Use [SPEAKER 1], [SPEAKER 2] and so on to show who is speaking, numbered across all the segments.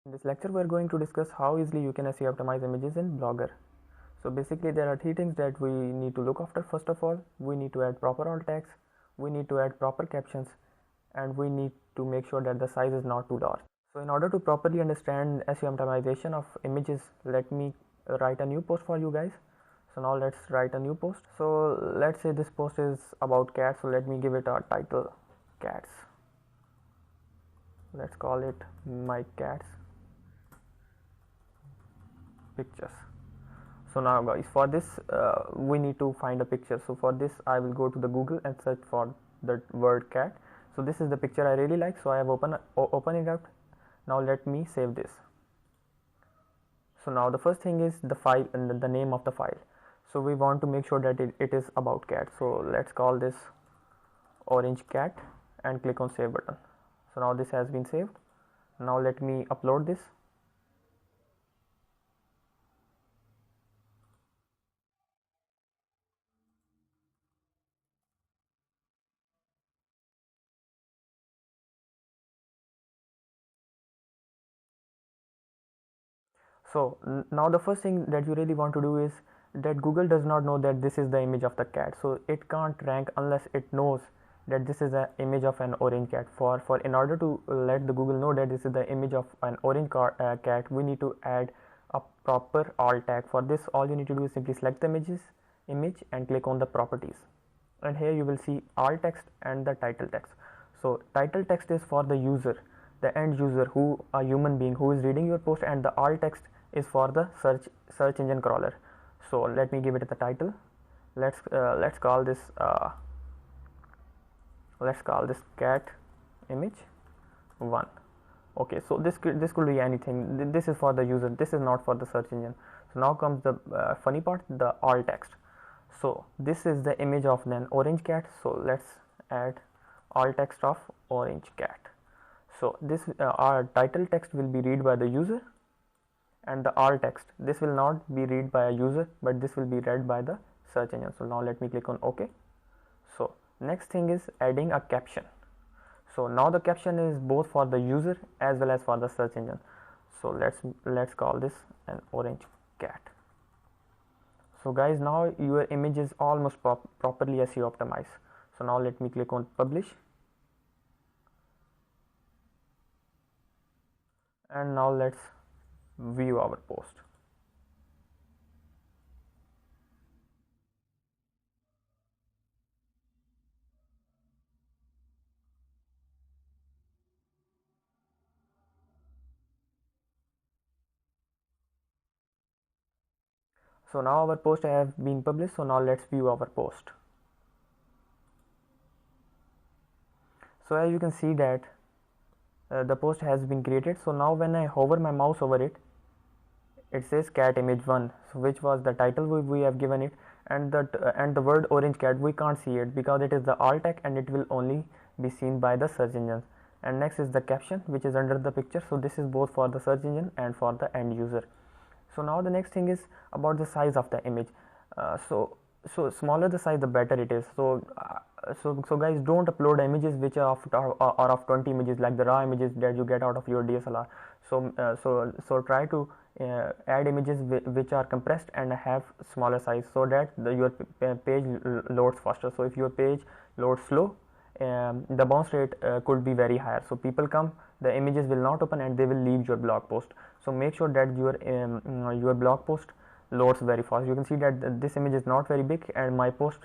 [SPEAKER 1] In this lecture, we are going to discuss how easily you can SEO optimize images in Blogger. So basically, there are three things that we need to look after. First of all, we need to add proper alt tags, we need to add proper captions, and we need to make sure that the size is not too large. So in order to properly understand SEO optimization of images, let me write a new post for you guys. So now let's write a new post. So let's say this post is about cats. So let me give it a title, cats. Let's call it my cats pictures. So now guys, for this we need to find a picture. So for this I will go to the Google and search for the word cat. So this is the picture I really like, so I have open it up. Now let me save this. So now the first thing is the file and the name of the file. So we want to make sure that it is about cat. So let's call this orange cat and click on save button. So now this has been saved. Now let me upload this. So now the first thing that you really want to do is that Google does not know that this is the image of the cat, so it can't rank unless it knows that this is an image of an orange cat. For in order to let the Google know that this is the image of an orange cat, we need to add a proper alt tag. For this, all you need to do is simply select the image and click on the properties, and here you will see alt text and the title text. So title text is for the user, the end user, who a human being who is reading your post, and the alt text is for the search engine crawler. So let me give it the title. Let's call this cat image 1. Okay, so this could be anything. This is for the user, this is not for the search engine. So now comes the funny part, the alt text. So this is the image of an orange cat, so let's add alt text of orange cat. So this our title text will be read by the user, and the alt text, this will not be read by a user, but this will be read by the search engine. So now let me click on OK. So next thing is adding a caption. So now the caption is both for the user as well as for the search engine. So let's call this an orange cat. So guys, now your image is almost properly SEO optimized. So now let me click on publish, and now let's view our post. So now our post have been published. So now let's view our post. So as you can see that the post has been created. So now when I hover my mouse over it, it says cat image 1, so which was the title we have given it, and the word orange cat, we can't see it because it is the alt tag and it will only be seen by the search engines. And next is the caption, which is under the picture. So this is both for the search engine and for the end user. So now the next thing is about the size of the image. So smaller the size, the better it is. So guys, don't upload images which are of 20 images, like the raw images that you get out of your DSLR. So try to add images which are compressed and have smaller size, so that your page loads faster. So if your page loads slow, the bounce rate could be very higher. So people come, the images will not open, and they will leave your blog post. So make sure that your blog post loads very fast. You can see that this image is not very big, and my post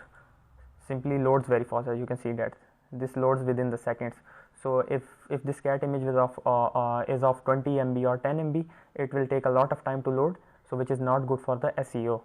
[SPEAKER 1] simply loads very fast. As you can see that this loads within the seconds. So if this cat image is of 20 MB or 10 MB, it will take a lot of time to load, so which is not good for the SEO.